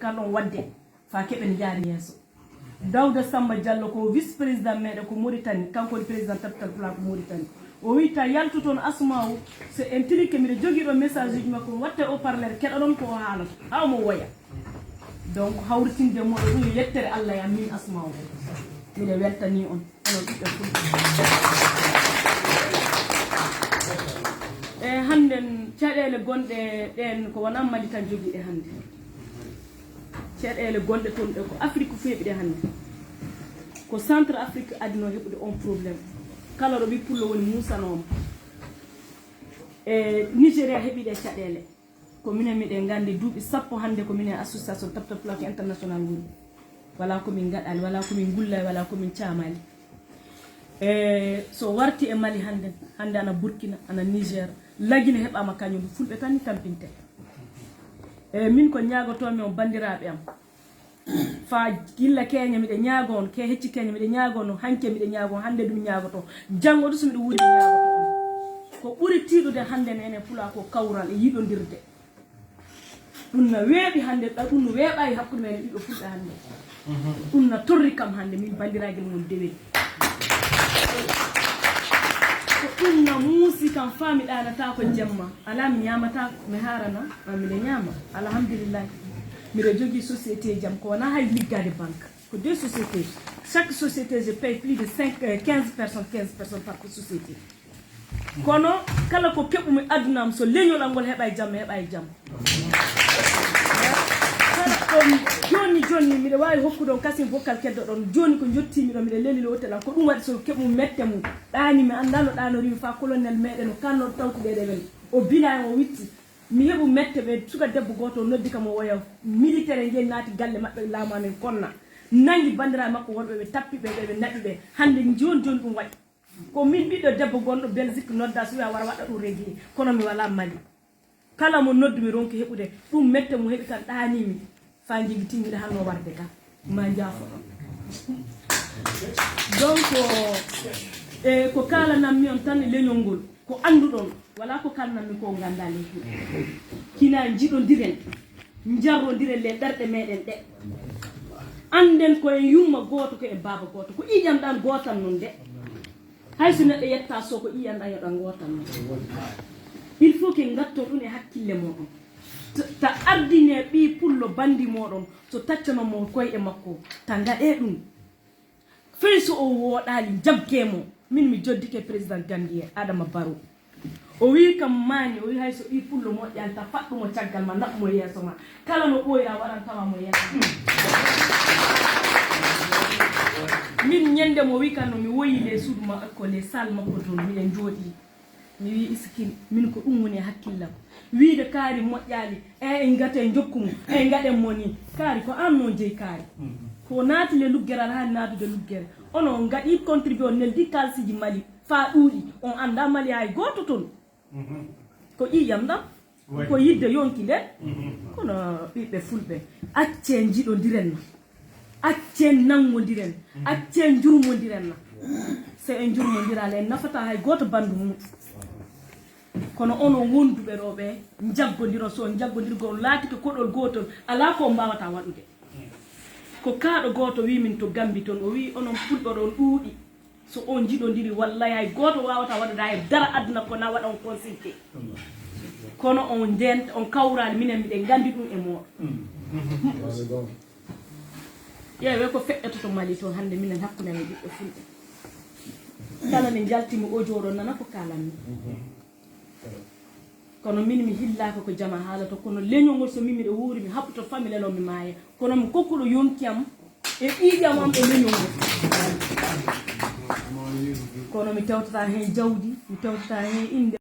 kan wadde fa keɓen jaari yeeso Dawda Samba Diallo ko vice président meɗen ko Mauritanie kanko woni président Taptal Pula ko Mauritanie o wi ta yaltu toon Asma'u so en tiri ke mbiɗa jogii ɗo message uji makko watte o parleur keɗa ɗon ko haalata haa mo woya donc hawritinde moɗo ɗum yettere Allah ya min Asma'u miɗa weltani on onon ɓiɓɓe fulɓe e hannden caɗeele gonɗe ɗen ko wona Mali tan jogii ɗe hannde caɗeele gonɗe toon ɗe ko Afrique feeɓi ɗe hannde ko centre Afrique adino heɓude on probléme kala ɗo ɓi pullo woni musanoma e Nigéria heɓi ɗe caɗeele ko minen miɗen nganndi duuɓi sappo hannde ko minen association Taptal Pulako international woni wala komin gaɗali wala komin gullali wala komin caamali e so warti e Mali hannde ana Burkina ana Niger lagine heɓama kañum fulɓe tan ni tampinte e min ko ñaagotomi on bandiraɓe am fa gilla keña miɗe ñaago on ke hecci keña miɗe ñaago on hanke miɗe ñaago on hannde ɗum ñaagoto janngo ɗo so miɗo wuuri ñaagoto on ko ɓuri tiiɗude hannde nene Pula ko kawral e yiɗodirde ɗum no weeɓi hannde ɗum no weeɓayi hakkude men ɓiɓɓe fulɓe hannde ɗum no torri kam hannde min bandiraguel mum deweni ko ɗum no muusi kam fa mi ɗanata ko jemma ala mi ñamata mi harana miɗe ñama alhamdulillah miɗo jogui société jam ko wona hay liggade banque ko deux sociétés chaque société je paye plus de 15 personnes par société kono kala ko keɓumi adunam so leñol ngol heɓa jam heɓa jam joni miɗa wawi hokkude on kasim vocal keddo ɗon joni ko jottimi ɗo miɗa lelili hotel am ko ɗum waɗi so keɓum mette mum ɗani mi anda no ɗanorimi fa colonel meɗen o kanno tawkuɗeɗe wen o bila o witti mi heɓu mette ɓe suka debbo goto o noddi kam o woya militaire ngen naati galle maɓɓe laamu amen konna nangi bandiraɓe makko wonɓe ɓe tappi ɓe ɓe naɓi ɓe hande joni ɗum waɗi ko min ɓiɗɗo debbo gonɗo Belgique nodda so wiya wara waɗa ɗum réglé kono mi wala Mali kala mo noddu mi ronki heɓude ɗum mette mo heɓi kan ɗanimi fa jigi timmiɗe hanno warde ka ma jaafo donc ko kalanammi on tan leñol ngol ko anduɗon wala ko kalnammi ko ganda leydi kina jiɗodiren jarrodiren le ɗerɗe meɗen ɗe anden koye yumma goto ko e baba goto ko ƴiƴamɗan gotal non de hayso neɗɗo yetta so ko ƴiƴamɗan yoɗan gotal non il faut que gatto ɗum e hakkille moɗon ta ardine ɓi pullo bandi moɗon so taccanomo koye e makko ta gaɗe ɗum fey so o woɗali jaggemo min mi joddike président Gambie Adama Barrow o wi kam mani o wi hayso ɓi pullo moƴƴanta faɗɗumo caggal ma naɓmo yeeso ma kala no ɓoyra waɗan tawamo yeeso min ñande mo wi kanno mi woyi les suudu ma ko les salle makko toon miɗen jooɗi mi wi iskin min ko ɗum woni hakkillam wiide kaari moƴƴali en gate jokkumo gaɗen mo ni kaari ko an non jeeyi kaari ko naati le luggeral hani naatude luggere ono gaɗi contribué o neldi kalsiji Mali fa ɗuuɗi on anda Mali hay goto toon ko ƴiƴam ɗam ko yidde yonki nde kono ɓiɓɓe fulɓe accen jiɗodirenna accen nangodiren accen jurmodirenna so en jurmodirala en nafata hay goto bandu mum kono onon wonduɓe ɗo ɓe jaggodiro so jaggodirgo laatike koɗol gotol ala ko mbawata waɗude ko kaaɗo goto wi min to Gambi toon o wi onon fulɓe ɗon ɗuuɗi so on jiɗodiri wallahi hay goto wawata waɗude hay dara aduna ko na waɗa on consulté kono on ndenta on kawrali minen miɗen gandi ɗum e moɗo ƴeewe ko feƴƴata to Mali toon hande minen hakkude men ɓiɓɓe fulɓe kala ne jaltimi audio ɗon nana ko kalanmi kono min mi hillaka ko jama haalata kono leñol ngol so min miɗo wuuri mi haɓɓuto famille no mi maaya kono mi kokkuɗo yonkiyam e ɓiƴam am e leñol ngol kono mi tewtata hen jawdi mi tewtata hen inde